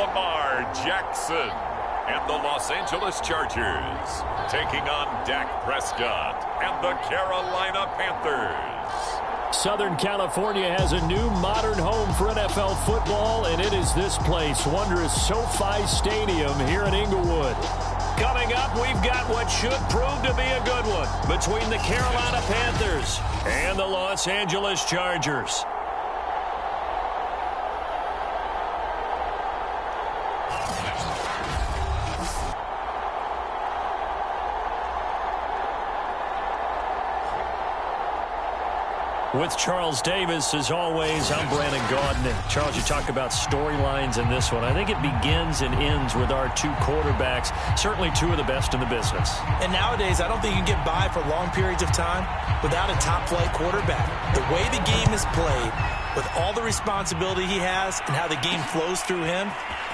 Lamar Jackson and the Los Angeles Chargers taking on Dak Prescott and the Carolina Panthers. Southern California has a new modern home for NFL football, and it is this place, wondrous SoFi Stadium here in Inglewood. Coming up, we've got what should prove to be a good one between the Carolina Panthers and the Los Angeles Chargers. With Charles Davis, as always, I'm Brandon Gaudin. And Charles, you talk about storylines in this one. I think it begins and ends with our two quarterbacks, certainly two of the best in the business. And nowadays, I don't think you can get by for long periods of time without a top-flight quarterback. The way the game is played, with all the responsibility he has and how the game flows through him,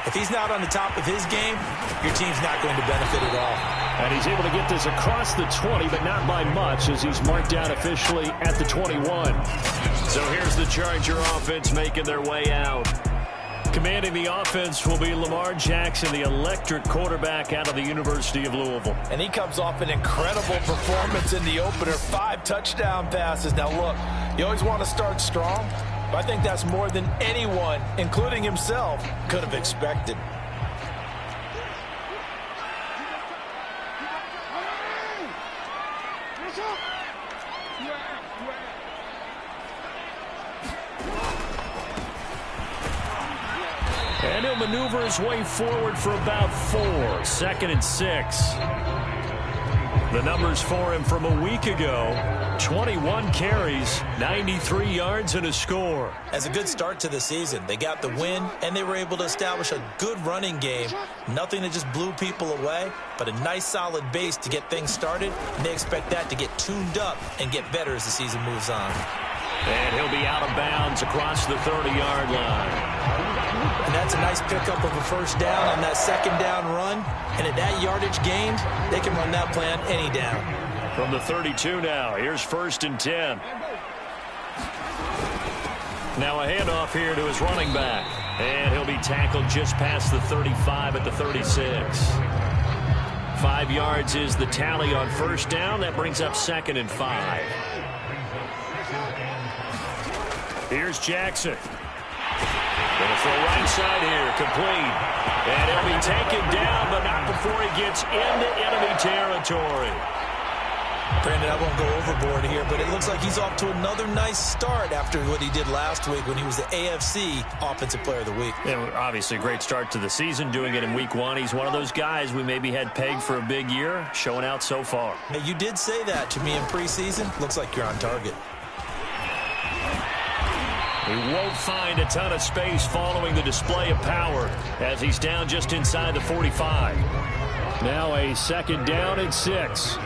if he's not on the top of his game, your team's not going to benefit at all. And he's able to get this across the 20, but not by much, as he's marked down officially at the 21. So here's the Charger offense making their way out. Commanding the offense will be Lamar Jackson, the electric quarterback out of the University of Louisville. And he comes off an incredible performance in the opener, 5 touchdown passes. Now look, you always want to start strong, but I think that's more than anyone, including himself, could have expected. And he'll maneuver his way forward for about 4. 2nd and 6. The numbers for him from a week ago: 21 carries, 93 yards, and a score. As a good start to the season, they got the win, and they were able to establish a good running game. Nothing that just blew people away, but a nice solid base to get things started, and they expect that to get tuned up and get better as the season moves on. And he'll be out of bounds across the 30-yard line. And that's a nice pickup of a first down on that second down run. And at that yardage gained, they can run that plan any down. From the 32 now, here's 1st and 10. Now a handoff here to his running back. And he'll be tackled just past the 35 at the 36. 5 yards is the tally on first down. That brings up 2nd and 5. Here's Jackson. Going to throw right side here, complete. And he'll be taken down, but not before he gets into enemy territory. Brandon, I won't go overboard here, but it looks like he's off to another nice start after what he did last week when he was the AFC Offensive Player of the Week. Yeah, obviously a great start to the season, doing it in week 1. He's one of those guys we maybe had pegged for a big year, showing out so far. Hey, you did say that to me in preseason. Looks like you're on target. He won't find a ton of space following the display of power as he's down just inside the 45. Now a 2nd down and 6.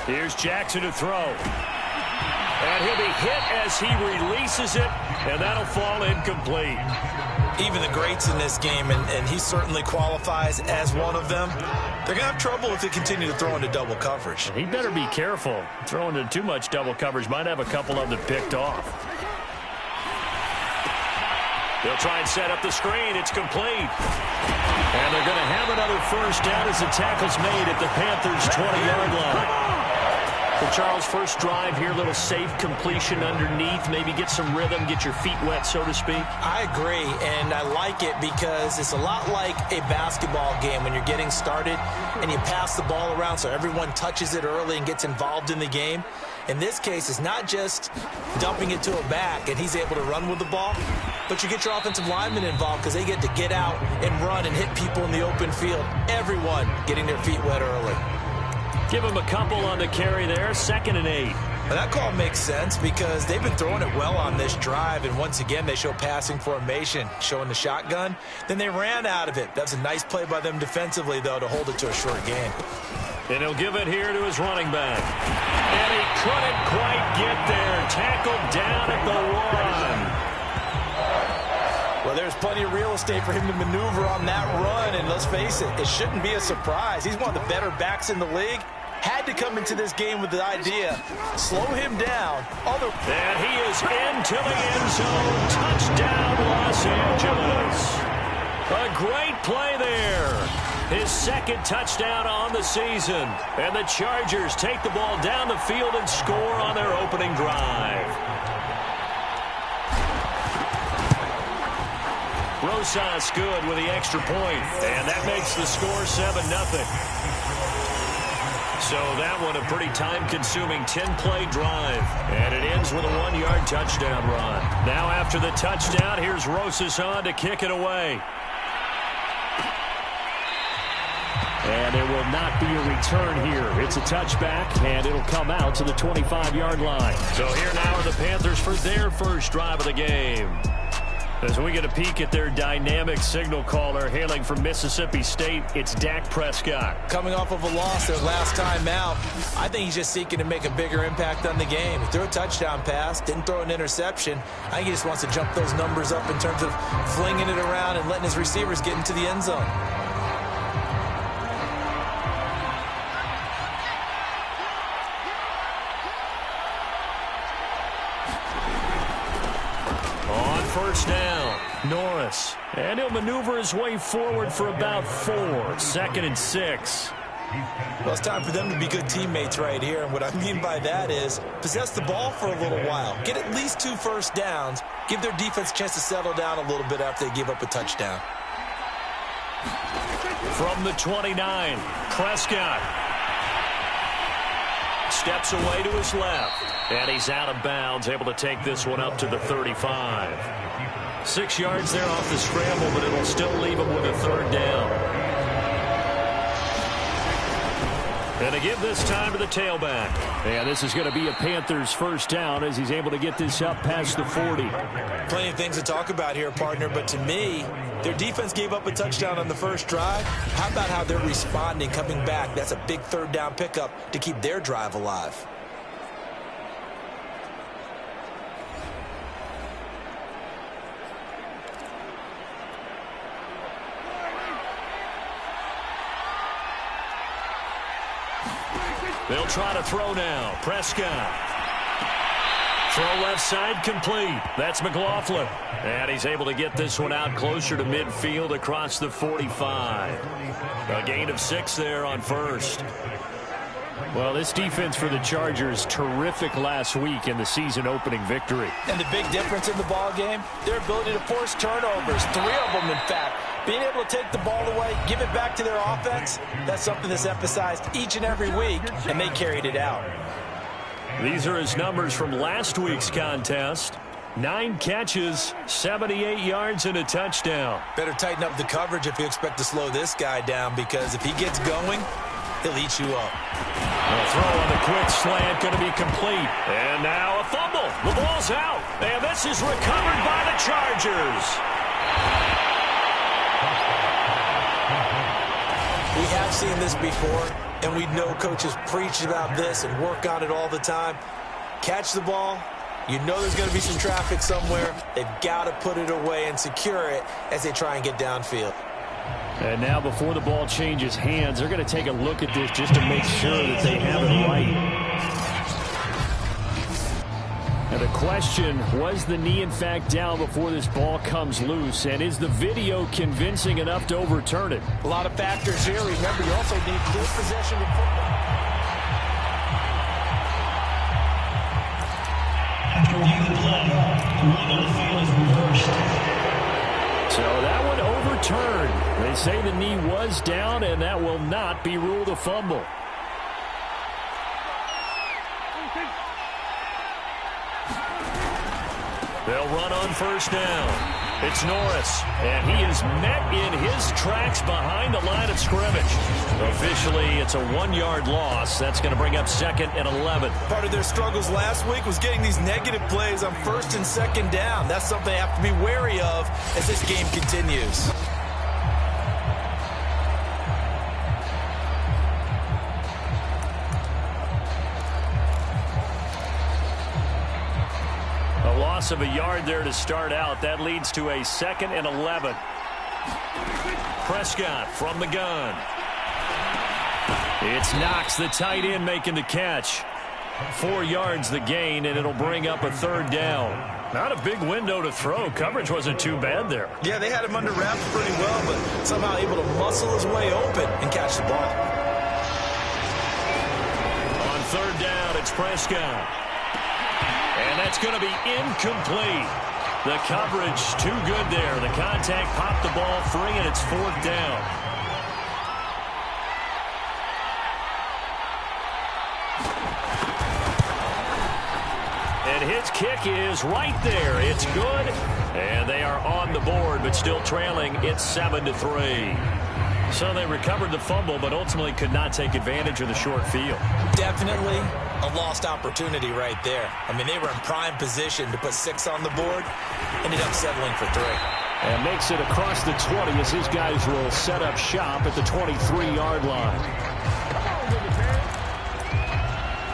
Here's Jackson to throw. And he'll be hit as he releases it, and that'll fall incomplete. Even the greats in this game, and he certainly qualifies as one of them, they're going to have trouble if they continue to throw into double coverage. He better be careful. Throwing into too much double coverage might have a couple of them picked off. They'll try and set up the screen. It's complete. And they're going to have another first down as the tackle's made at the Panthers' 20-yard line. For Charles, first drive here, little safe completion underneath, maybe get some rhythm, get your feet wet, so to speak. I agree, and I like it because it's a lot like a basketball game when you're getting started and you pass the ball around so everyone touches it early and gets involved in the game. In this case, it's not just dumping it to a back and he's able to run with the ball, but you get your offensive linemen involved because they get to get out and run and hit people in the open field. Everyone getting their feet wet early. Give him a couple on the carry there, 2nd and 8. Well, that call makes sense because they've been throwing it well on this drive, and once again they show passing formation, showing the shotgun. Then they ran out of it. That's a nice play by them defensively, though, to hold it to a short gain. And he'll give it here to his running back. And he couldn't quite get there. Tackled down at the 1. Well, there's plenty of real estate for him to maneuver on that run, and let's face it, it shouldn't be a surprise. He's one of the better backs in the league, had to come into this game with the idea, slow him down. And he is into the end zone. Touchdown, Los Angeles. A great play there. His second touchdown on the season. And the Chargers take the ball down the field and score on their opening drive. Rosas good with the extra point. And that makes the score 7-0. So that one a pretty time-consuming 10-play drive. And it ends with a 1-yard touchdown run. Now after the touchdown, here's Rosas on to kick it away. And there will not be a return here. It's a touchback, and it'll come out to the 25-yard line. So here now are the Panthers for their first drive of the game. As we get a peek at their dynamic signal caller hailing from Mississippi State, it's Dak Prescott. Coming off of a loss their last time out, I think he's just seeking to make a bigger impact on the game. He threw a touchdown pass, didn't throw an interception. I think he just wants to jump those numbers up in terms of flinging it around and letting his receivers get into the end zone. First down, Norris. And he'll maneuver his way forward for about 4. 2nd and 6. Well, it's time for them to be good teammates right here. And what I mean by that is possess the ball for a little while. Get at least 2 first downs. Give their defense a chance to settle down a little bit after they give up a touchdown. From the 29, Prescott steps away to his left. And he's out of bounds, able to take this one up to the 35. 6 yards there off the scramble, but it'll still leave him with a 3rd down. And to give this time to the tailback. And this is going to be a Panthers first down as he's able to get this up past the 40. Plenty of things to talk about here, partner, but to me, their defense gave up a touchdown on the first drive. How about how they're responding, coming back? That's a big 3rd down pickup to keep their drive alive. They'll try to throw now. Prescott. Throw left side complete. That's McLaughlin. And he's able to get this one out closer to midfield across the 45. A gain of 6 there on first. Well, this defense for the Chargers, terrific last week in the season-opening victory. And the big difference in the ball game, their ability to force turnovers, 3 of them, in fact. Being able to take the ball away, give it back to their offense, that's something that's emphasized each and every week, and they carried it out. These are his numbers from last week's contest. 9 catches, 78 yards, and a touchdown. Better tighten up the coverage if you expect to slow this guy down, because if he gets going, he'll eat you up. A throw on the quick slant going to be complete. And now a fumble. The ball's out. And this is recovered by the Chargers. We have seen this before, and we know coaches preach about this and work on it all the time. Catch the ball. You know there's going to be some traffic somewhere. They've got to put it away and secure it as they try and get downfield. And now before the ball changes hands, they're going to take a look at this just to make sure that they have it right. And the question, was the knee in fact down before this ball comes loose? And is the video convincing enough to overturn it? A lot of factors here. Remember, you also need good possession of football. After review the play, the ruling on the field is reversed. So that one overturned. They say the knee was down, and that will not be ruled a fumble. They'll run on first down. It's Norris, and he is met in his tracks behind the line of scrimmage. Officially, it's a 1-yard loss. That's going to bring up 2nd and 11. Part of their struggles last week was getting these negative plays on 1st and 2nd down. That's something they have to be wary of as this game continues. Loss of a yard there to start out. That leads to a 2nd and 11. Prescott from the gun. It's Knox, the tight end, making the catch. 4 yards the gain, and it'll bring up a third down. Not a big window to throw. Coverage wasn't too bad there. Yeah, they had him under wraps pretty well, but somehow able to muscle his way open and catch the ball. On third down, it's Prescott. And that's going to be incomplete. The coverage too good there. The contact popped the ball free, and it's fourth down. And his kick is right there. It's good. And they are on the board, but still trailing. It's 7-3. So they recovered the fumble, but ultimately could not take advantage of the short field. Definitely a lost opportunity right there. I mean, they were in prime position to put 6 on the board. Ended up settling for 3. And makes it across the 20 as his guys will set up shop at the 23-yard line.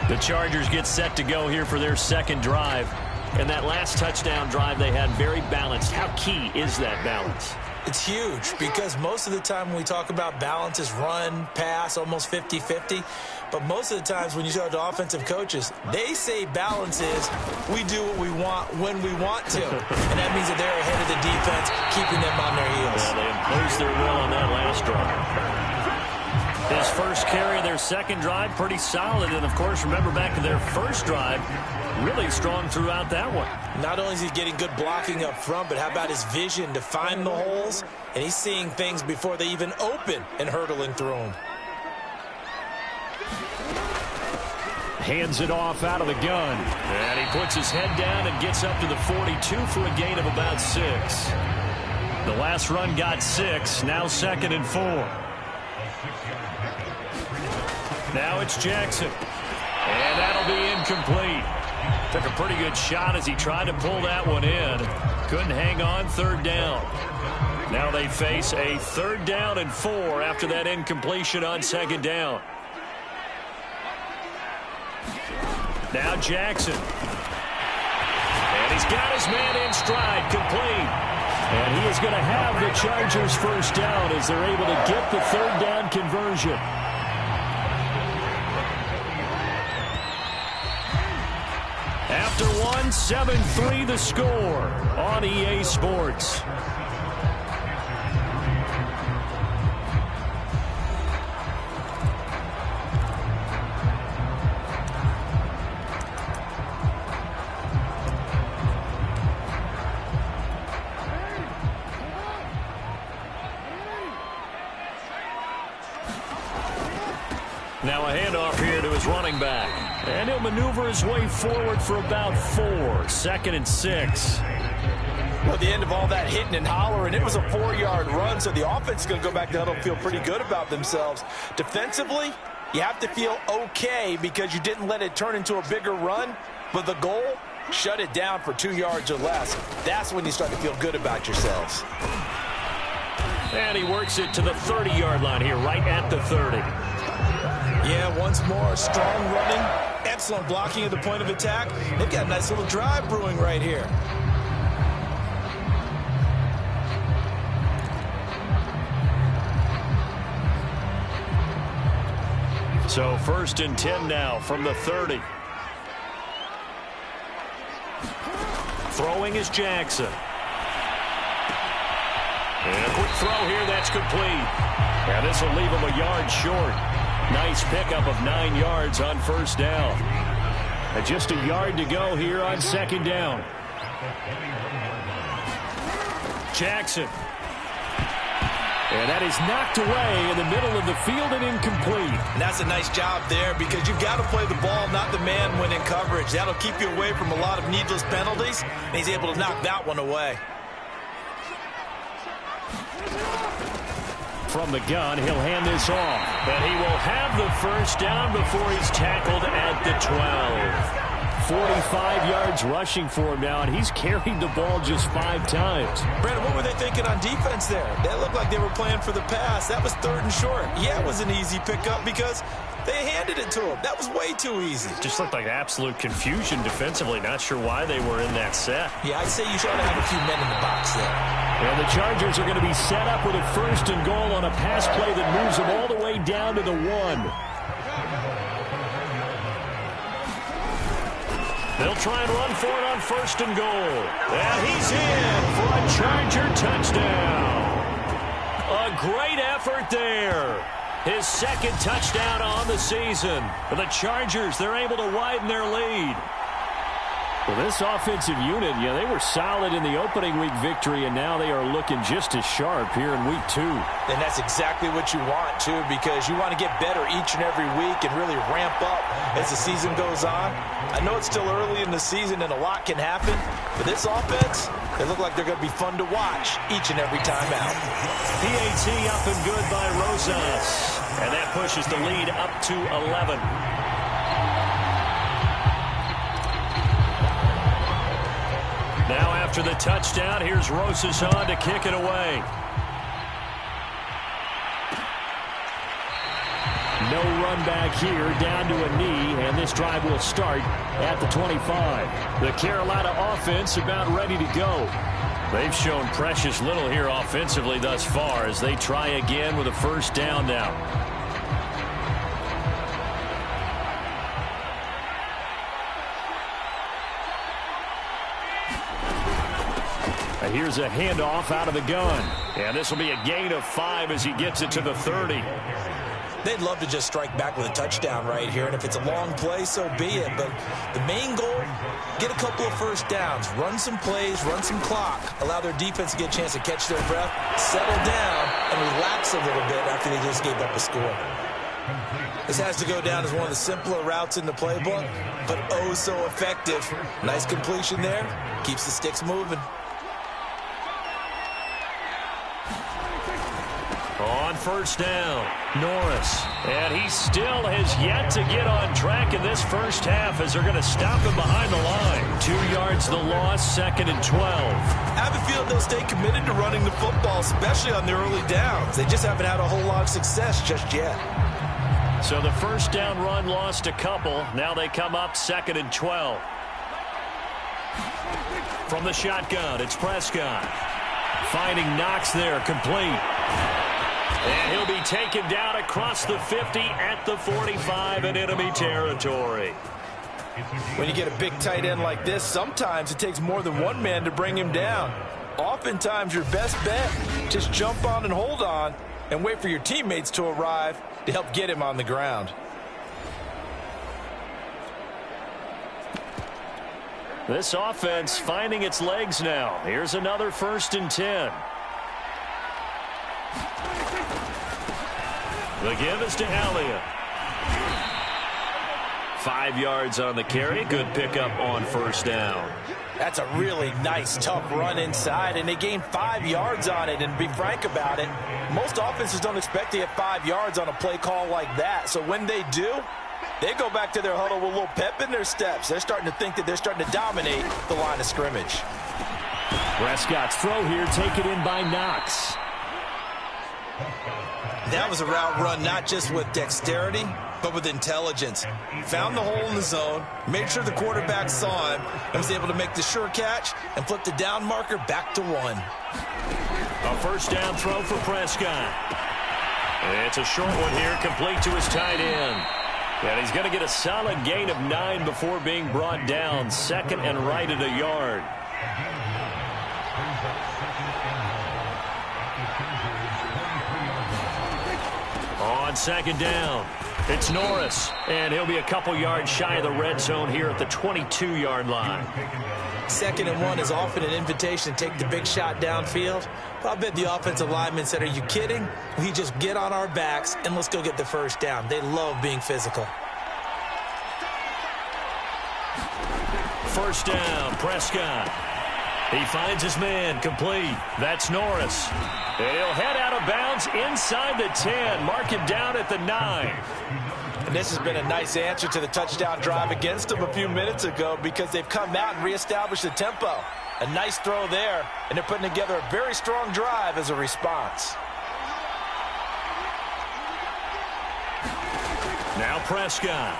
The Chargers get set to go here for their second drive. And that last touchdown drive they had very balanced. How key is that balance? It's huge because most of the time when we talk about balance is run, pass, almost 50-50. But most of the times when you talk to offensive coaches, they say balance is we do what we want when we want to. And that means that they're ahead of the defense, keeping them on their heels. Yeah, they imposed their will on that last drive. His first carry of their second drive, pretty solid. And, of course, remember back to their first drive, really strong throughout that one. Not only is he getting good blocking up front, but how about his vision to find the holes? And he's seeing things before they even open and hurdling through them. Hands it off out of the gun. And he puts his head down and gets up to the 42 for a gain of about 6. The last run got 6. Now 2nd and 4. Now it's Jackson. And that'll be incomplete. Took a pretty good shot as he tried to pull that one in. Couldn't hang on. Third down. Now they face a 3rd down and 4 after that incompletion on 2nd down. Now Jackson. And he's got his man in stride, complete. And he is going to have the Chargers first down as they're able to get the 3rd down conversion. After 1, 7-3 the score on EA Sports. Now a handoff here to his running back. And he'll maneuver his way forward for about 4. 2nd and 6. Well, at the end of all that hitting and hollering, it was a 4-yard run, so the offense is going to go back to huddle and feel pretty good about themselves. Defensively, you have to feel okay because you didn't let it turn into a bigger run, but the goal, shut it down for 2 yards or less. That's when you start to feel good about yourselves. And he works it to the 30-yard line here, right at the 30. Yeah, once more, strong running, excellent blocking at the point of attack. They've got a nice little drive brewing right here. So 1st and 10 now from the 30. Throwing is Jackson. And a quick throw here, that's complete. And this will leave him a yard short. Nice pickup of 9 yards on 1st down. And just a yard to go here on 2nd down. Jackson. And that is knocked away in the middle of the field and incomplete. And that's a nice job there because you've got to play the ball, not the man when in coverage. That'll keep you away from a lot of needless penalties, and he's able to knock that one away. From the gun, he'll hand this off. And he will have the first down before he's tackled at the 12. 45 yards rushing for him now, and he's carried the ball just 5 times. Brandon, what were they thinking on defense there? That looked like they were playing for the pass. That was 3rd and short. Yeah, it was an easy pickup because They handed it to him. That was way too easy. Just looked like absolute confusion defensively. Not sure why they were in that set. Yeah, I'd say you should have a few men in the box there. And the Chargers are going to be set up with a 1st and goal on a pass play that moves them all the way down to the 1. They'll try and run for it on 1st and goal. And he's in for a Charger touchdown. A great effort there. His 2nd touchdown on the season. For the Chargers, they're able to widen their lead. Well, this offensive unit, yeah, they were solid in the opening week victory, and now they are looking just as sharp here in week 2. And that's exactly what you want, too, because you want to get better each and every week and really ramp up as the season goes on. I know it's still early in the season and a lot can happen, but this offense, they look like they're going to be fun to watch each and every time out. PAT up and good by Rosas, and that pushes the lead up to 11. Now after the touchdown, here's Rosas on to kick it away. No run back here, down to a knee, and this drive will start at the 25. The Carolina offense about ready to go. They've shown precious little here offensively thus far as they try again with a 1st down now. Here's a handoff out of the gun. And this will be a gain of 5 as he gets it to the 30. They'd love to just strike back with a touchdown right here, and if it's a long play, so be it. But the main goal, get a couple of 1st downs, run some plays, run some clock, allow their defense to get a chance to catch their breath, settle down, and relax a little bit after they just gave up a score. This has to go down as one of the simpler routes in the playbook, but oh so effective. Nice completion there, keeps the sticks moving. On 1st down, Norris. And he still has yet to get on track in this 1st half as they're going to stop him behind the line. 2 yards the loss, 2nd and 12. I have a feeling they'll stay committed to running the football, especially on their early downs. They just haven't had a whole lot of success just yet. So the 1st down run lost a couple. Now they come up 2nd and 12. From the shotgun, it's Prescott. Finding Knox there, complete. And he'll be taken down across the 50 at the 45 in enemy territory. When you get a big tight end like this, sometimes it takes more than one man to bring him down. Oftentimes, your best bet, just jump on and hold on and wait for your teammates to arrive to help get him on the ground. This offense finding its legs now. Here's another 1st and 10. The give is to Elliott. 5 yards on the carry. Good pickup on 1st down. That's a really nice, tough run inside, and they gained 5 yards on it. And to be frank about it, most offenses don't expect to get 5 yards on a play call like that. So when they do, they go back to their huddle with a little pep in their steps. They're starting to think that they're starting to dominate the line of scrimmage. Prescott's throw here taken in by Knox. That was a route run not just with dexterity, but with intelligence. Found the hole in the zone, made sure the quarterback saw him, and was able to make the sure catch and flip the down marker back to 1. A 1st down throw for Prescott. It's a short one here, complete to his tight end. And he's going to get a solid gain of 9 before being brought down. 2nd and right at a yard. On 2nd down, it's Norris, and he'll be a couple yards shy of the red zone here at the 22-yard line. 2nd and 1 is often an invitation to take the big shot downfield. But I bet the offensive lineman said, are you kidding? We just get on our backs and let's go get the 1st down. They love being physical. 1st down, Prescott. He finds his man, complete. That's Norris. And he'll head out of bounds inside the 10. Mark him down at the 9. And this has been a nice answer to the touchdown drive against them a few minutes ago because they've come out and reestablished the tempo. A nice throw there, and they're putting together a very strong drive as a response. Now Prescott.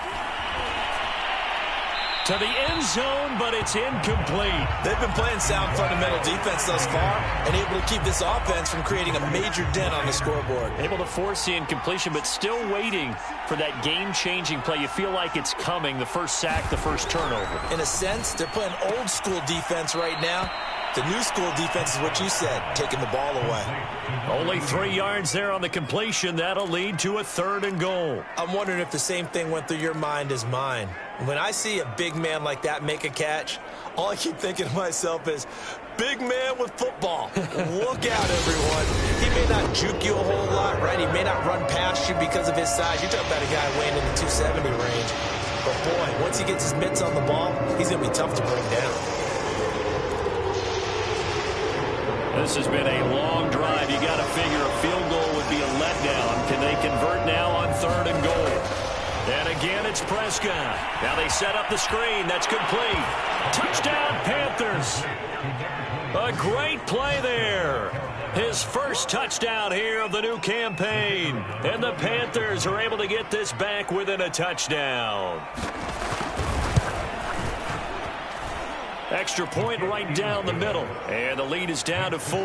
To the end zone, but it's incomplete. They've been playing sound fundamental defense thus far and able to keep this offense from creating a major dent on the scoreboard. Able to force the incompletion, but still waiting for that game-changing play. You feel like it's coming, the first sack, the first turnover. In a sense, they're playing old-school defense right now. The new school defense is what you said, taking the ball away. Only 3 yards there on the completion. That'll lead to a 3rd and goal. I'm wondering if the same thing went through your mind as mine. When I see a big man like that make a catch, all I keep thinking to myself is, big man with football. Look out, everyone. He may not juke you a whole lot, right? He may not run past you because of his size. You're talking about a guy weighing in the 270 range. But, boy, once he gets his mitts on the ball, he's going to be tough to bring down. This has been a long drive. You got to figure a field goal would be a letdown. Can they convert now on 3rd and goal? And again, it's Prescott. Now they set up the screen. That's complete. Touchdown, Panthers. A great play there. His first touchdown here of the new campaign. And the Panthers are able to get this back within a touchdown. Extra point right down the middle. And the lead is down to 4.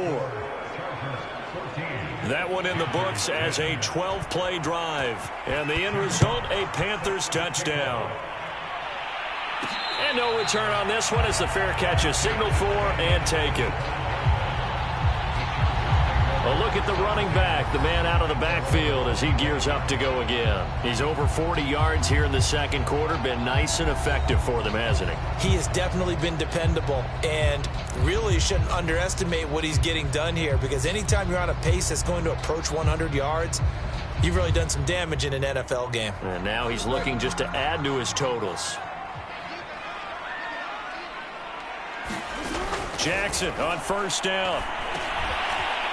That one in the books as a 12-play drive. And the end result, a Panthers touchdown. And no return on this one as the fair catch is signaled for and taken. A look at the running back, the man out of the backfield as he gears up to go again. He's over 40 yards here in the second quarter. Been nice and effective for them, hasn't he? He has definitely been dependable, and really shouldn't underestimate what he's getting done here, because anytime you're on a pace that's going to approach 100 yards, you've really done some damage in an NFL game. And now he's looking just to add to his totals. Jackson on first down.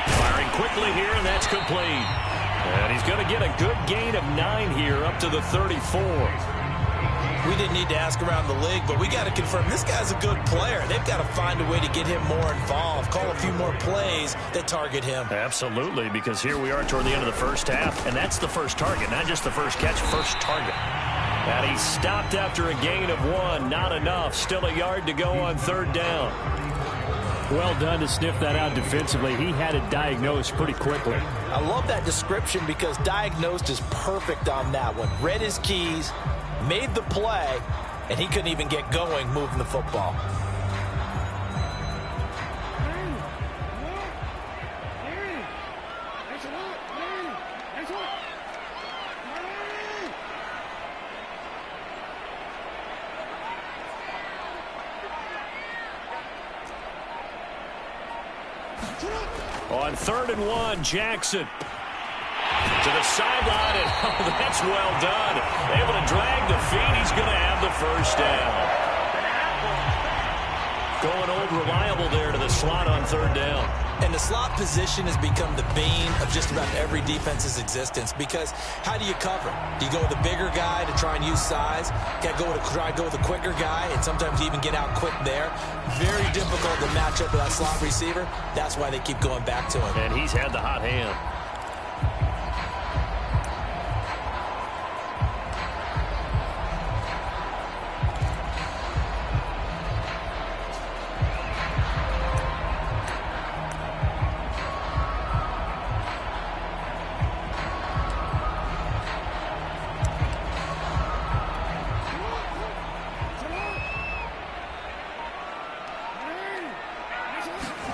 Firing quickly here, and that's complete. And he's going to get a good gain of 9 here up to the 34. We didn't need to ask around the league, but we got to confirm this guy's a good player. They've got to find a way to get him more involved, call a few more plays that target him. Absolutely, because here we are toward the end of the first half, and that's the first target, not just the first catch, first target. And he stopped after a gain of 1. Not enough. Still a yard to go on 3rd down. Well done to sniff that out defensively. He had it diagnosed pretty quickly. I love that description because diagnosed is perfect on that one. Read his keys, made the play, and he couldn't even get going moving the football. On 3rd and 1, Jackson to the sideline, and oh, that's well done. Able to drag the feet. He's going to have the first down. Going old reliable there to the slot on 3rd down. And the slot position has become the bane of just about every defense's existence, because how do you cover? Do you go with a bigger guy to try and use size? Got to try to go with a quicker guy, and sometimes you even get out quick there. Very difficult to match up with that slot receiver. That's why they keep going back to him. And he's had the hot hand.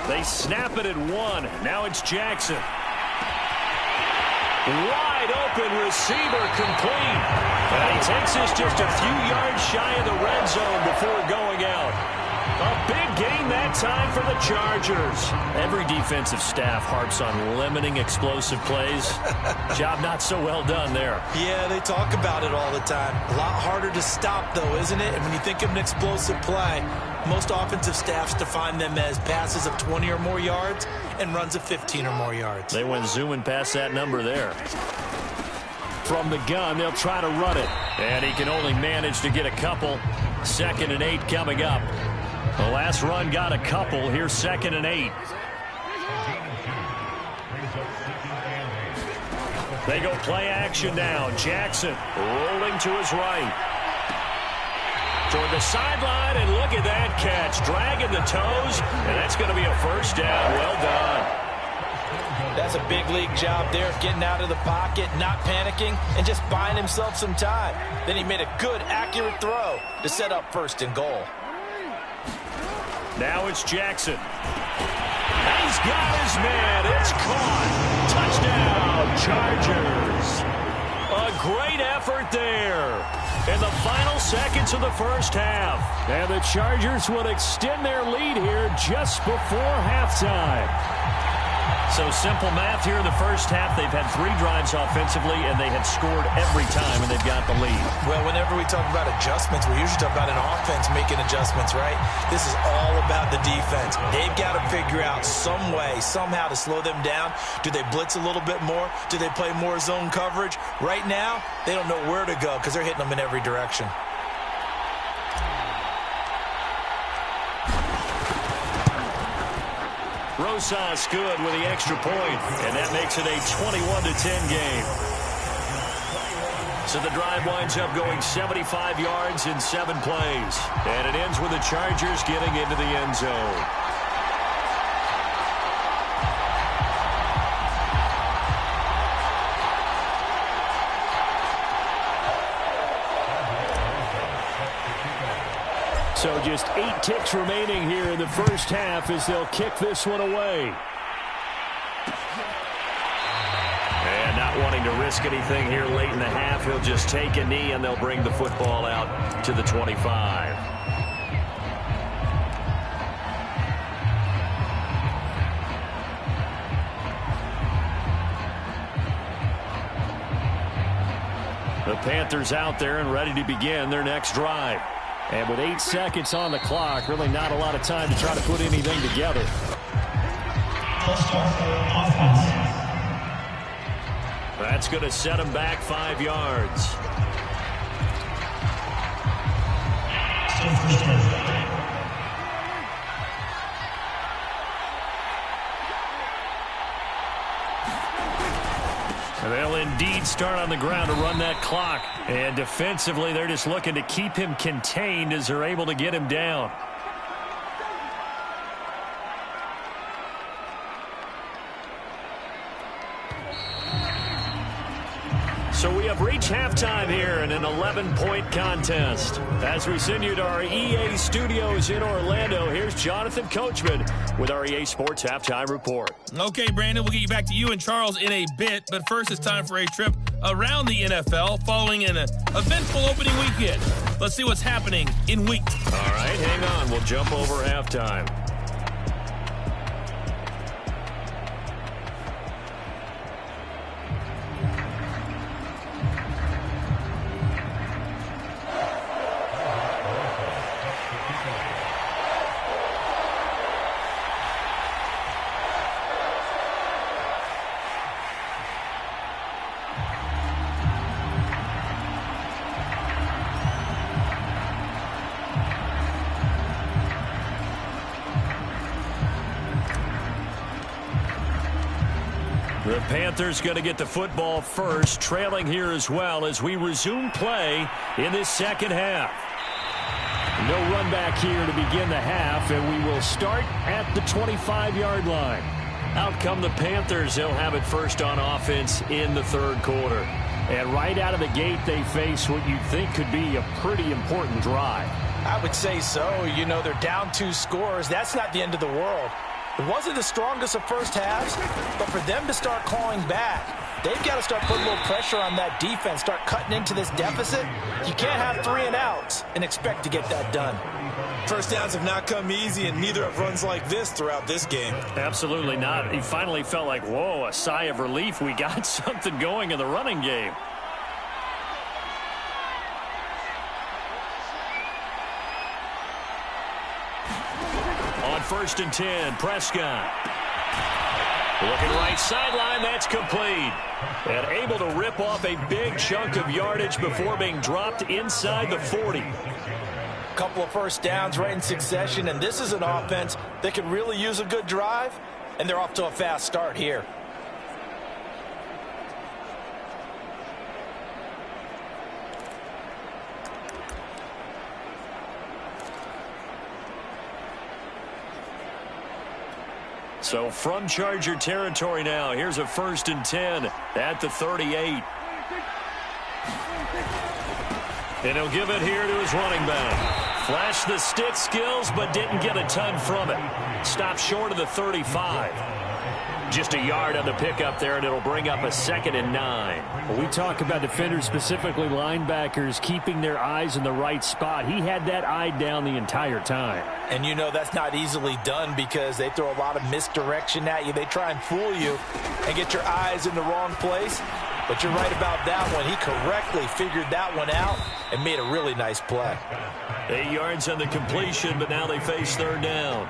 They snap it at 1. Now it's Jackson. Wide open receiver, complete. And he takes us just a few yards shy of the red zone before going out. A big gain that time for the Chargers. Every defensive staff harps on limiting explosive plays. Job not so well done there. Yeah, they talk about it all the time. A lot harder to stop, though, isn't it? And when you think of an explosive play, most offensive staffs define them as passes of 20 or more yards and runs of 15 or more yards. They went zooming past that number there. From the gun, they'll try to run it. And he can only manage to get a couple. 2nd and 8 coming up. The last run got a couple. Here's 2nd and 8. They go play action now. Jackson rolling to his right. Toward the sideline, and look at that catch. Dragging the toes, and that's going to be a first down. Well done. That's a big league job there of getting out of the pocket, not panicking, and just buying himself some time. Then he made a good, accurate throw to set up first and goal. Now it's Jackson. He's got his man. It's caught. Touchdown, Chargers. A great effort there in the final seconds of the first half. And the Chargers will extend their lead here just before halftime. So simple math here in the first half. They've had 3 drives offensively, and they have scored every time, and they've got the lead. Well, whenever we talk about adjustments, we usually talk about an offense making adjustments, right? This is all about the defense. They've got to figure out some way, somehow to slow them down. Do they blitz a little bit more? Do they play more zone coverage? Right now, they don't know where to go because they're hitting them in every direction. Rosas good with the extra point, and that makes it a 21-10 game. So the drive winds up going 75 yards in 7 plays, and it ends with the Chargers getting into the end zone. So just 8 ticks remaining here in the first half as they'll kick this one away. And not wanting to risk anything here late in the half, he'll just take a knee and they'll bring the football out to the 25. The Panthers out there and ready to begin their next drive. And with 8 seconds on the clock, really not a lot of time to try to put anything together. That's going to set him back 5 yards. They'll indeed start on the ground to run that clock. And defensively, they're just looking to keep him contained as they're able to get him down. So we have reached halftime here in an 11-point contest. As we send you to our EA studios in Orlando, here's Jonathan Coachman with our EA Sports Halftime Report. Okay, Brandon, we'll get you back to you and Charles in a bit, but first it's time for a trip around the NFL following an eventful opening weekend. Let's see what's happening in week. All right, hang on. We'll jump over halftime. The Panthers going to get the football first, trailing here as well as we resume play in this second half. No run back here to begin the half, and we will start at the 25-yard line. Out come the Panthers. They'll have it first on offense in the third quarter. And right out of the gate, they face what you'd think could be a pretty important drive. I would say so. You know, they're down 2 scores. That's not the end of the world. It wasn't the strongest of first halves, but for them to start clawing back, they've got to start putting a little pressure on that defense, start cutting into this deficit. You can't have 3 and outs and expect to get that done. First downs have not come easy, and neither have runs like this throughout this game. Absolutely not. He finally felt like, whoa, a sigh of relief. We got something going in the running game. First and 10, Prescott. Looking right sideline, that's complete. And able to rip off a big chunk of yardage before being dropped inside the 40. Couple of first downs right in succession, and this is an offense that could really use a good drive, and they're off to a fast start here. So from Charger territory now, here's a 1st and 10 at the 38. And he'll give it here to his running back. Flashed the stick skills, but didn't get a ton from it. Stopped short of the 35. Just a yard on the pickup there, and it'll bring up a 2nd and 9. Well, we talk about defenders, specifically linebackers, keeping their eyes in the right spot. He had that eye down the entire time. And you know that's not easily done because they throw a lot of misdirection at you. They try and fool you and get your eyes in the wrong place. But you're right about that one. He correctly figured that one out and made a really nice play. 8 yards on the completion, but now they face 3rd down.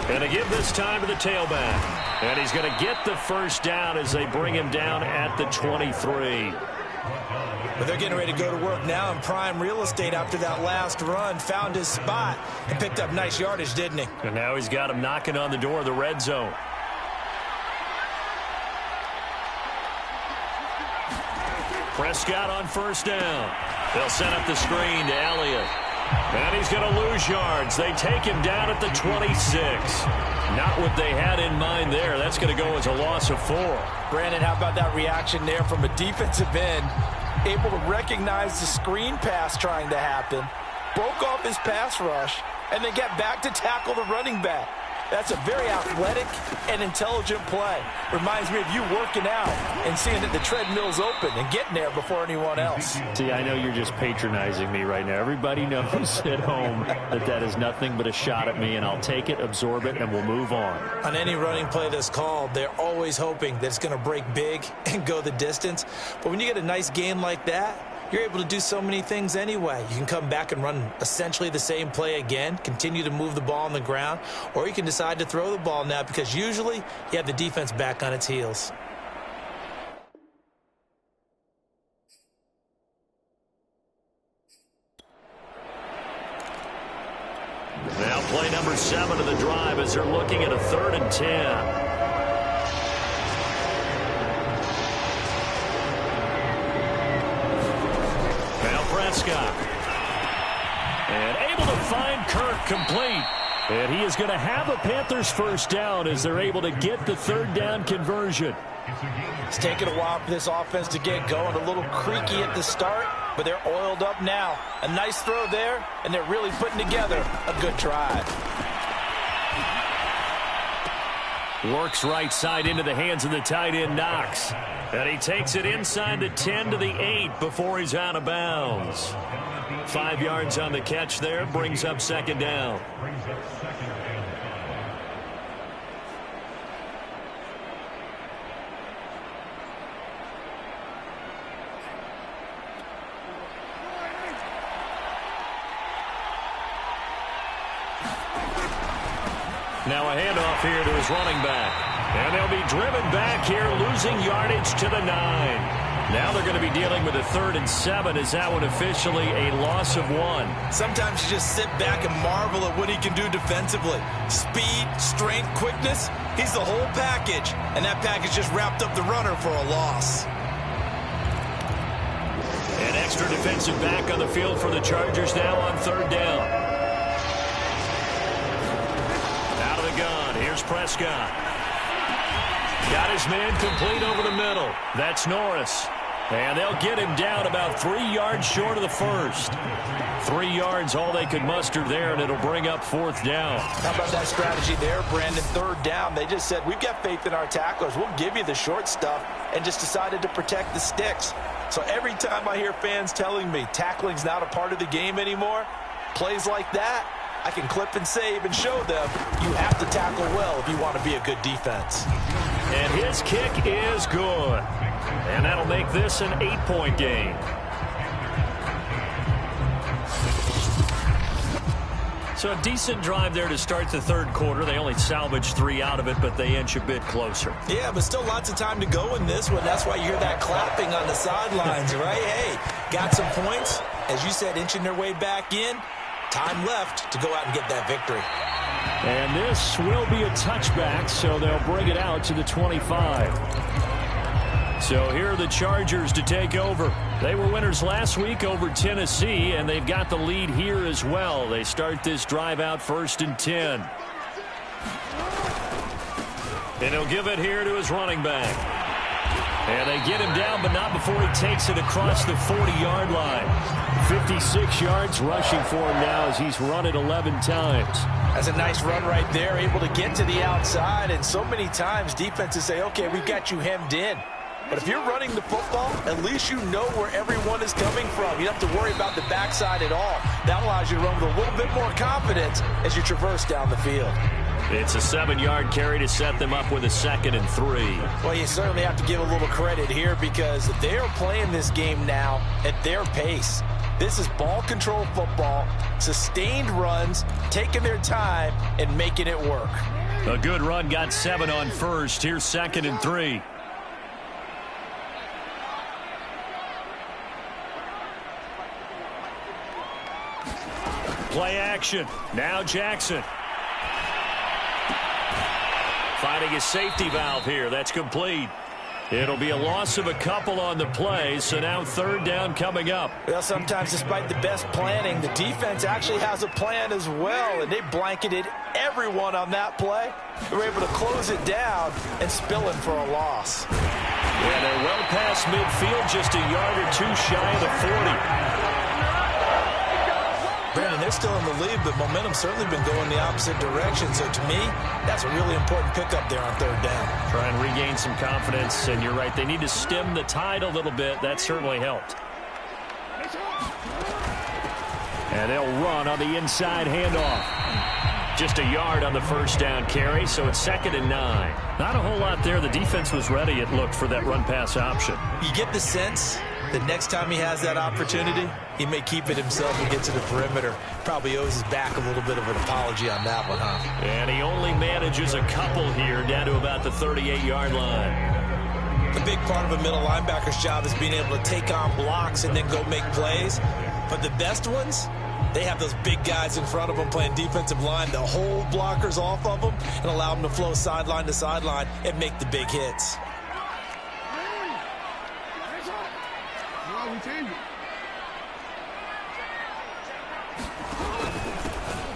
And they give this time to the tailback. And he's going to get the 1st down as they bring him down at the 23. But they're getting ready to go to work now in prime real estate after that last run. Found his spot and picked up nice yardage, didn't he? And now he's got him knocking on the door of the red zone. Prescott on 1st down. They'll set up the screen to Elliott. And he's going to lose yards. They take him down at the 26. Not what they had in mind there. That's going to go as a loss of 4. Brandon, how about that reaction there from a defensive end? Able to recognize the screen pass trying to happen. Broke off his pass rush. And then get back to tackle the running back. That's a very athletic and intelligent play. Reminds me of you working out and seeing that the treadmill's open and getting there before anyone else. See, I know you're just patronizing me right now. Everybody knows at home that that is nothing but a shot at me, and I'll take it, absorb it, and we'll move on. On any running play that's called, they're always hoping that it's going to break big and go the distance. But when you get a nice gain like that, you're able to do so many things anyway. You can come back and run essentially the same play again, continue to move the ball on the ground, or you can decide to throw the ball now because usually you have the defense back on its heels. Now play number 7 of the drive as they're looking at a 3rd and 10. Prescott. And able to find Kirk complete. And he is going to have a Panthers 1st down as they're able to get the 3rd down conversion. It's taken a while for this offense to get going. A little creaky at the start, but they're oiled up now. A nice throw there, and they're really putting together a good drive. Works right side into the hands of the tight end, Knox. And he takes it inside the 10 to the 8 before he's out of bounds. 5 yards on the catch there, brings up 2nd down. Now a handoff here to his running back. And they'll be driven back here, losing yardage to the 9. Now they're going to be dealing with a 3rd and 7. Is that one officially a loss of 1? Sometimes you just sit back and marvel at what he can do defensively. Speed, strength, quickness, he's the whole package. And that package just wrapped up the runner for a loss. An extra defensive back on the field for the Chargers now on 3rd down. Out of the gun, here's Prescott. Got his man complete over the middle. That's Norris. And they'll get him down about 3 yards short of the 1st. 3 yards, all they could muster there, and it'll bring up 4th down. How about that strategy there, Brandon? 3rd down. They just said, we've got faith in our tacklers. We'll give you the short stuff, and just decided to protect the sticks. So every time I hear fans telling me tackling's not a part of the game anymore, plays like that, I can clip and save and show them you have to tackle well if you want to be a good defense. And his kick is good. And that'll make this an 8-point game. So a decent drive there to start the 3rd quarter. They only salvaged 3 out of it, but they inch a bit closer. Yeah, but still lots of time to go in this one. That's why you hear that clapping on the sidelines, right? Hey, got some points. As you said, inching their way back in. time left to go out and get that victory. And this will be a touchback, so they'll bring it out to the 25. So here are the Chargers to take over. They were winners last week over Tennessee, and they've got the lead here as well. They start this drive out 1st and 10. And he'll give it here to his running back. And they get him down, but not before he takes it across the 40-yard line. 56 yards rushing for him now as he's run it 11 times. That's a nice run right there, able to get to the outside. And so many times defenses say, okay, we've got you hemmed in. But if you're running the football, at least you know where everyone is coming from. You don't have to worry about the backside at all. That allows you to run with a little bit more confidence as you traverse down the field. It's a 7-yard carry to set them up with a 2nd and 3. Well, you certainly have to give a little credit here because they are playing this game now at their pace. This is ball control football, sustained runs, taking their time, and making it work. A good run, got 7 on first. Here's 2nd and 3. Play action. Now Jackson. Finding a safety valve here. That's complete. It'll be a loss of a couple on the play, so now 3rd down coming up. Well, sometimes despite the best planning, the defense actually has a plan as well, and they blanketed everyone on that play. They were able to close it down and spill it for a loss. Yeah, they're well past midfield, just a yard or 2 shy of the 40. Brandon, they're still in the lead, but momentum's certainly been going the opposite direction. So to me, that's a really important pickup there on 3rd down. Try and regain some confidence, and you're right, they need to stem the tide a little bit. That certainly helped. And they'll run on the inside handoff. Just a yard on the 1st down carry, so it's 2nd and 9. Not a whole lot there. The defense was ready, it looked, for that run-pass option. You get the sense that next time he has that opportunity, he may keep it himself and get to the perimeter. Probably owes his back a little bit of an apology on that one, huh? And he only manages a couple here, down to about the 38-yard line. The big part of a middle linebacker's job is being able to take on blocks and then go make plays. But the best ones, they have those big guys in front of them playing defensive line to hold blockers off of them and allow them to flow sideline to sideline and make the big hits.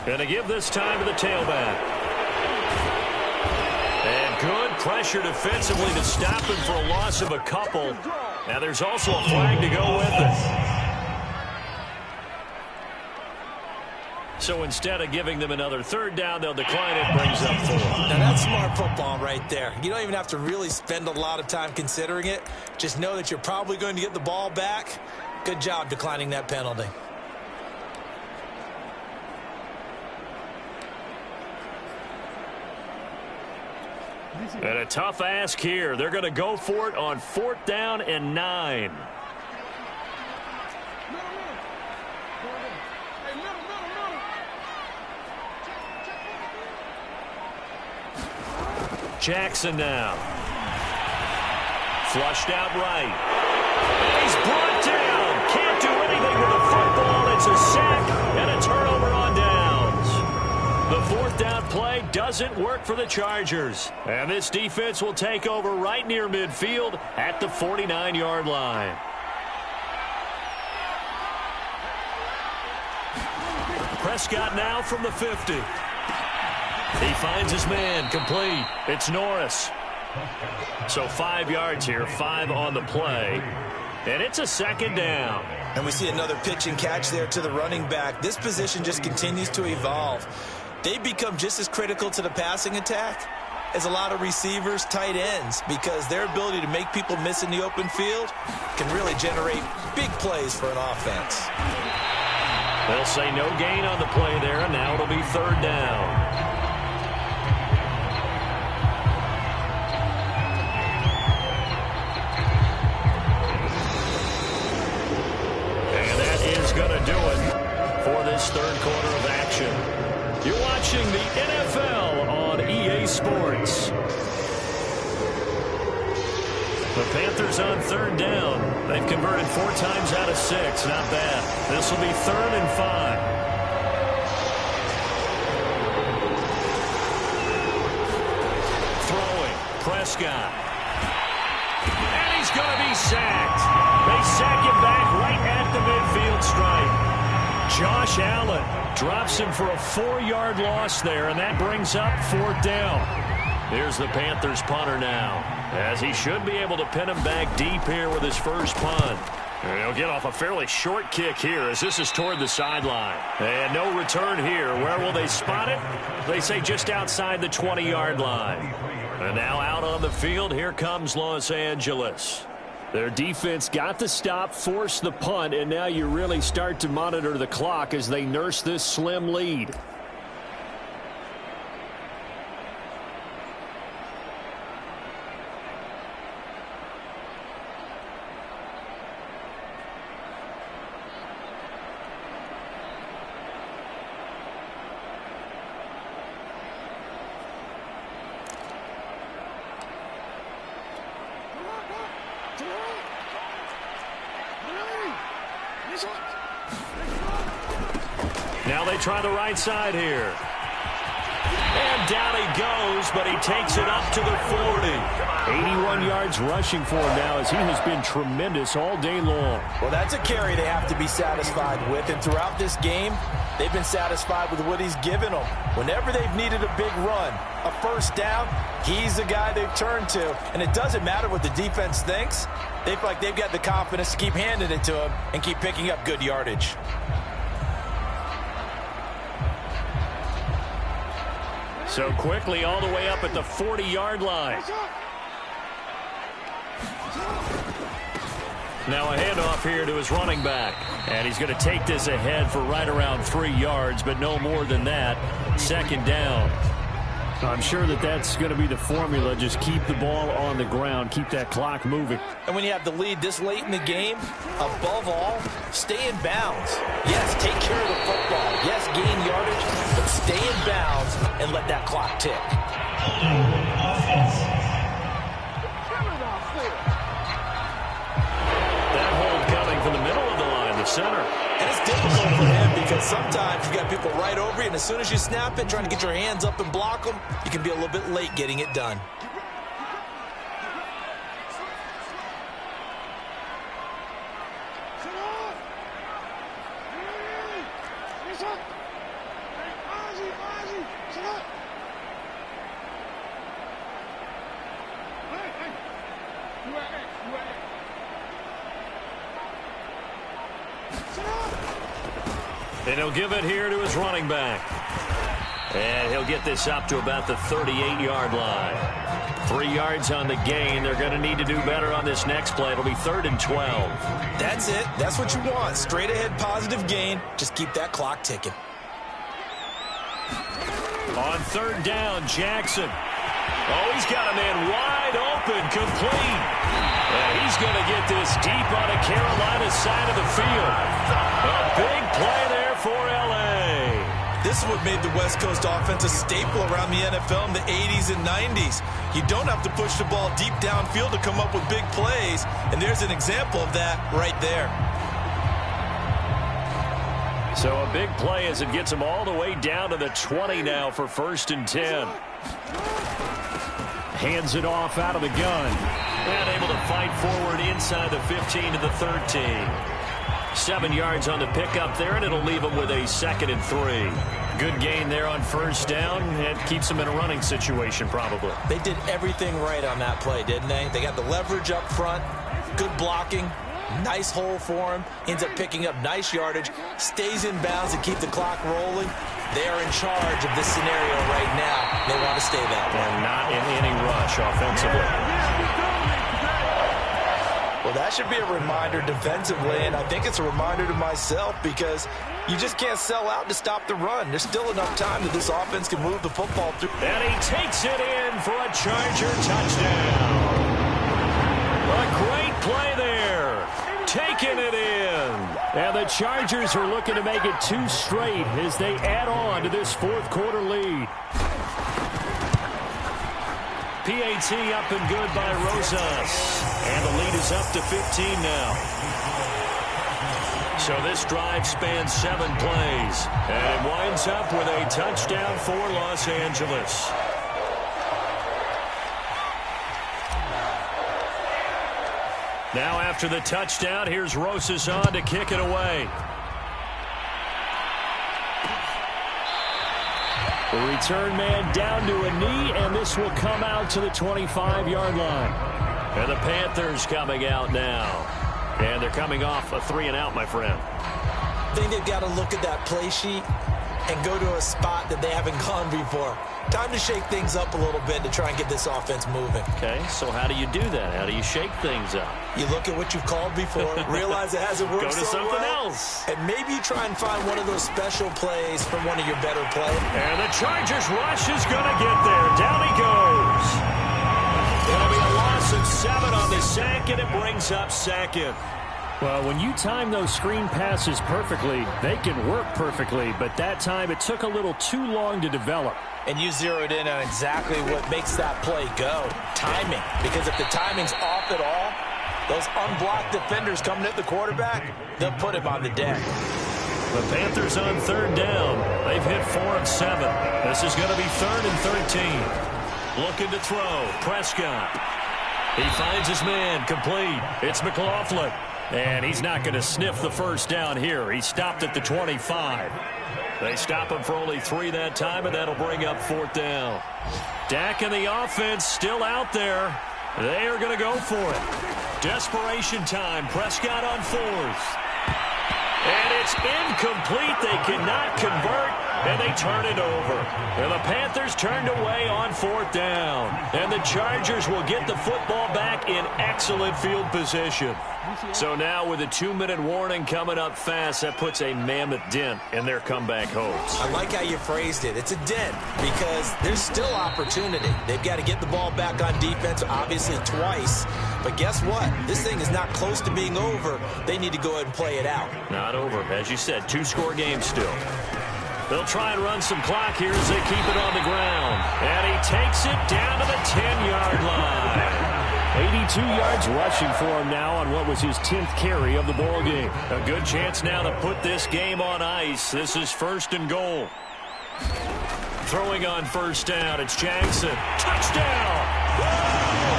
Going to give this time to the tailback. And good pressure defensively to stop him for a loss of a couple. Now there's also a flag to go with it. So instead of giving them another 3rd down, they'll decline it, brings up 4. Now that's smart football right there. You don't even have to really spend a lot of time considering it. Just know that you're probably going to get the ball back. Good job declining that penalty. And a tough ask here. They're going to go for it on 4th down and 9. Jackson now. Flushed out right. And he's brought down. Can't do anything with the football. It's a sack and a turnover on downs. The 4th down play doesn't work for the Chargers. And this defense will take over right near midfield at the 49-yard line. Prescott now from the 50. He finds his man, complete. It's Norris. So 5 yards here, 5 on the play. And it's a 2nd down. And we see another pitch and catch there to the running back. This position just continues to evolve. They become just as critical to the passing attack as a lot of receivers, tight ends, because their ability to make people miss in the open field can really generate big plays for an offense. They'll say no gain on the play there, and now it'll be 3rd down. Going to do it for this 3rd quarter of action. You're watching the NFL on EA Sports. The Panthers on 3rd down. They've converted 4 times out of 6. Not bad. This will be 3rd and 5. Prescott. And he's going to be sacked. They sack him back right at the midfield stripe. Josh Allen drops him for a 4-yard loss there, and that brings up 4th down. Here's the Panthers punter now, as he should be able to pin him back deep here with his first punt. And he'll get off a fairly short kick here as this is toward the sideline. And no return here. Where will they spot it? They say just outside the 20-yard line. And now out on the field, here comes Los Angeles. Their defense got the stop, forced the punt, and now you really start to monitor the clock as they nurse this slim lead. Now they try the right side here. And down he goes, but he takes it up to the 40. 81 yards rushing for him now as he has been tremendous all day long. Well, that's a carry they have to be satisfied with. And throughout this game, they've been satisfied with what he's given them. Whenever they've needed a big run, a first down, he's the guy they've turned to. And it doesn't matter what the defense thinks. They feel like they've got the confidence to keep handing it to him and keep picking up good yardage. So quickly all the way up at the 40-yard line. Now a handoff here to his running back. And he's going to take this ahead for right around 3 yards, but no more than that. 2nd down. I'm sure that that's going to be the formula. Just keep the ball on the ground. Keep that clock moving. And when you have the lead this late in the game, above all, stay in bounds. Yes, take care of the football. Yes, gain yardage, but stay in bounds and let that clock tick. That hold coming from the middle of the line, the center. And it's difficult for him because sometimes you got people right over you, and as soon as you snap it, trying to get your hands up and block them, you can be a little bit late getting it done. And he'll give it here to his running back. And he'll get this up to about the 38-yard line. 3 yards on the gain. They're going to need to do better on this next play. It'll be 3rd and 12. That's it. That's what you want. Straight ahead positive gain. Just keep that clock ticking. On 3rd down, Jackson. Oh, he's got a man wide open, complete. And he's going to get this deep on the Carolina side of the field. A big play there for L.A. This is what made the West Coast offense a staple around the NFL in the 80s and 90s. You don't have to push the ball deep downfield to come up with big plays, and there's an example of that right there. So a big play as it gets him all the way down to the 20 now for 1st and 10. Hands it off out of the gun. And able to fight forward inside the 15 to the 13. 7 yards on the pickup there, and it'll leave him with a 2nd and 3. Good gain there on 1st down. It keeps him in a running situation probably. They did everything right on that play, didn't they? They got the leverage up front, good blocking, nice hole for him, ends up picking up nice yardage, stays in bounds to keep the clock rolling. They are in charge of this scenario right now. They want to stay that way. And not in any rush offensively. Well, that should be a reminder defensively, and I think it's a reminder to myself because you just can't sell out to stop the run. There's still enough time that this offense can move the football through. And he takes it in for a Charger touchdown. A great play there. Taking it in. And the Chargers are looking to make it 2 straight as they add on to this 4th quarter lead. PAT up and good by Rosas. And the lead is up to 15 now. So this drive spans 7 plays. And it winds up with a touchdown for Los Angeles. Now after the touchdown, here's Rosas on to kick it away. The return man down to a knee, and this will come out to the 25-yard line. And the Panthers coming out now. And they're coming off a 3-and-out, my friend. I think they've got to look at that play sheet and go to a spot that they haven't gone before. Time to shake things up a little bit to try and get this offense moving. Okay, so how do you do that? How do you shake things up? You look at what you've called before, realize it hasn't worked Go to so something well, else. and maybe you try and find one of those special plays from one of your better players. And the Chargers rush is going to get there. Down he goes. It'll be a loss of 7 on the sack, and it brings up second. Well, when you time those screen passes perfectly, they can work perfectly, but that time it took a little too long to develop. And you zeroed in on exactly what makes that play go. Timing. Because if the timing's off at all, those unblocked defenders coming at the quarterback, they'll put him on the deck. The Panthers on 3rd down. They've hit 4 of 7. This is going to be 3rd and 13. Looking to throw. Prescott. He finds his man. Complete. It's McLaughlin. And he's not going to sniff the first down here. He stopped at the 25. They stop him for only 3 that time, and that'll bring up 4th down. Dak and the offense still out there. They are going to go for it. Desperation time. Prescott on 4th. And it's incomplete. They cannot convert, and they turn it over. And the Panthers turned away on 4th down. And the Chargers will get the football back in excellent field position. So now with a 2-minute warning coming up fast, that puts a mammoth dent in their comeback hopes. I like how you phrased it. It's a dent because there's still opportunity. They've got to get the ball back on defense, obviously twice. But guess what? This thing is not close to being over. They need to go ahead and play it out. Not over. As you said, 2-score game still. They'll try and run some clock here as they keep it on the ground. And he takes it down to the 10-yard line. 82 yards rushing for him now on what was his 10th carry of the ball game. A good chance now to put this game on ice. This is 1st and goal. Throwing on 1st down, it's Jackson. Touchdown!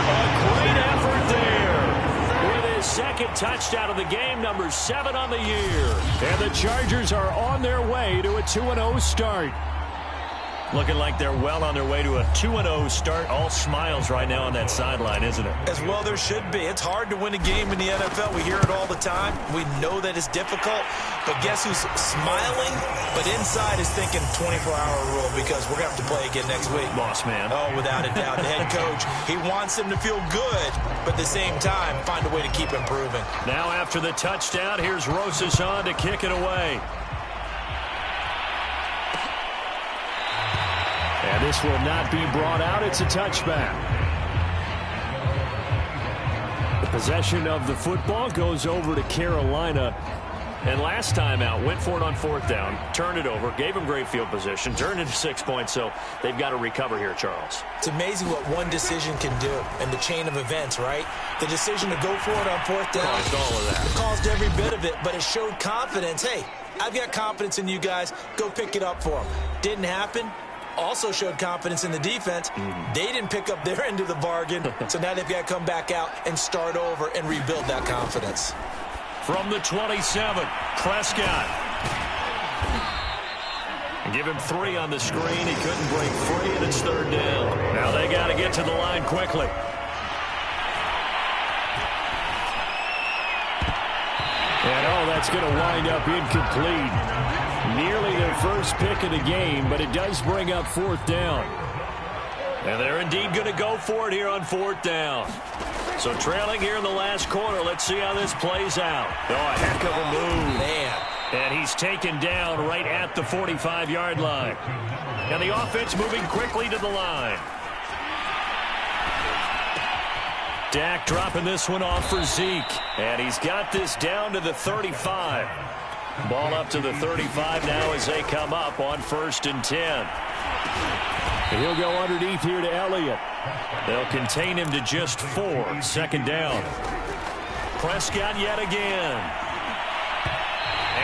A great effort there. With his 2nd touchdown of the game, number 7 on the year. And the Chargers are on their way to a 2-0 start. Looking like they're well on their way to a 2-0 start. All smiles right now on that sideline, isn't it? As well there should be. It's hard to win a game in the NFL. We hear it all the time. We know that it's difficult. But guess who's smiling? But inside is thinking 24-hour rule because we're going to have to play again next week. Boss man. Oh, without a doubt. The head coach, he wants them to feel good, but at the same time, find a way to keep improving. Now after the touchdown, here's Rosas on to kick it away. And this will not be brought out. It's a touchback. The possession of the football goes over to Carolina. And last time out, went for it on 4th down, turned it over, gave him great field position, turned into 6 points, so they've got to recover here, Charles. It's amazing what one decision can do in the chain of events, right? The decision to go for it on 4th down Caused all of that. caused every bit of it, but it showed confidence. Hey, I've got confidence in you guys. Go pick it up for them. Didn't happen. Also showed confidence in the defense. They didn't pick up their end of the bargain, so now they've got to come back out and start over and rebuild that confidence. From the 27, Prescott. Give him 3 on the screen. He couldn't break free, and it's 3rd down. Now they got to get to the line quickly. And that's going to wind up incomplete. Nearly their first pick of the game, but it does bring up 4th down. And they're indeed going to go for it here on 4th down. So trailing here in the last quarter, let's see how this plays out. Oh, a heck of a move. Man. And he's taken down right at the 45-yard line. And the offense moving quickly to the line. Dak dropping this one off for Zeke. And he's got this down to the 35. Ball up to the 35 now as they come up on 1st and 10. And he'll go underneath here to Elliott. They'll contain him to just 4. 2nd down. Prescott yet again.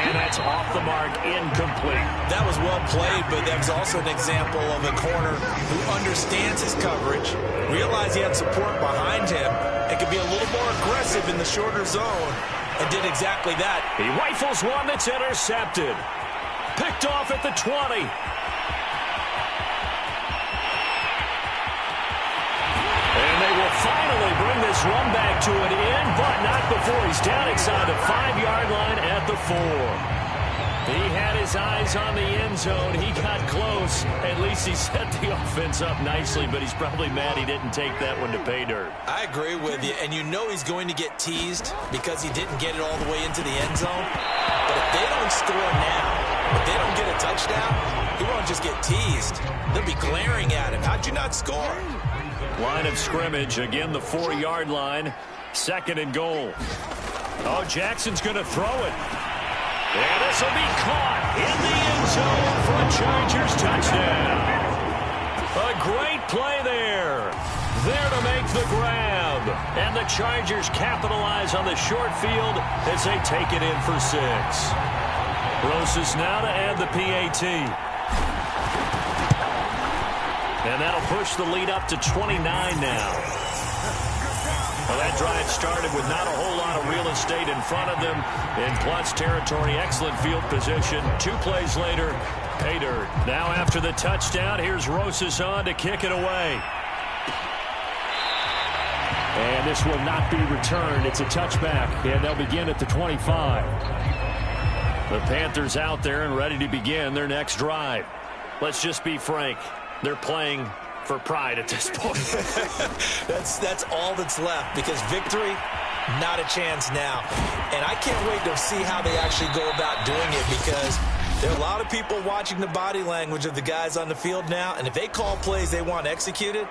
And And that's off the mark, incomplete. That was well played, but that was also an example of a corner who understands his coverage, realized he had support behind him, and could be a little more aggressive in the shorter zone, and did exactly that. He rifles one that's intercepted. Picked off at the 20. And they will finally bring this run back to an end, but not before he's down inside the 5-yard line at the 4. He had his eyes on the end zone. He got close. At least he set the offense up nicely, but he's probably mad he didn't take that one to pay dirt. I agree with you, and you know he's going to get teased because he didn't get it all the way into the end zone. But if they don't score now, if they don't get a touchdown, he won't just get teased. They'll be glaring at him. How'd you not score? Line of scrimmage, again the 4-yard line. 2nd and goal. Oh, Jackson's going to throw it. And this will be caught in the end zone for a Chargers touchdown. A great play there. There to make the grab. And the Chargers capitalize on the short field as they take it in for 6. Roses now to add the PAT. And that'll push the lead up to 29 now. Well, that drive started with not a whole lot of real estate in front of them. In plus territory, excellent field position. 2 plays later, pay dirt. Now after the touchdown, here's Roses on to kick it away. And this will not be returned. It's a touchback, and they'll begin at the 25. The Panthers out there and ready to begin their next drive. Let's just be frank. They're playing for pride at this point. That's all that's left, because victory, not a chance now. And I can't wait to see how they actually go about doing it, because there are a lot of people watching the body language of the guys on the field now, and if they call plays they want executed,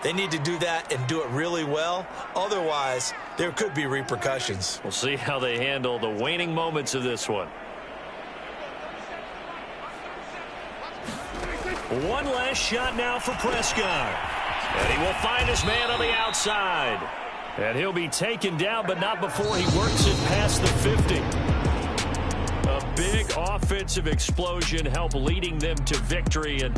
they need to do that and do it really well. Otherwise, there could be repercussions. We'll see how they handle the waning moments of this one. One last shot now for Prescott. And he will find his man on the outside. And he'll be taken down, but not before he works it past the 50. A big offensive explosion helped leading them to victory. And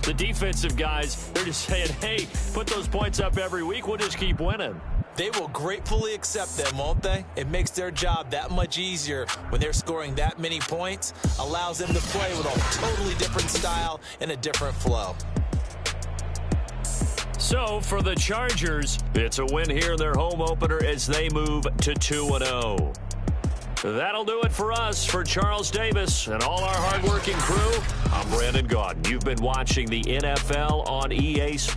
the defensive guys, they're just saying, hey, put those points up every week. We'll just keep winning. They will gratefully accept them, won't they? It makes their job that much easier when they're scoring that many points. Allows them to play with a totally different style and a different flow. So for the Chargers, it's a win here in their home opener as they move to 2-0. That'll do it for us. For Charles Davis and all our hardworking crew, I'm Brandon Gaudin. You've been watching the NFL on EA Sports.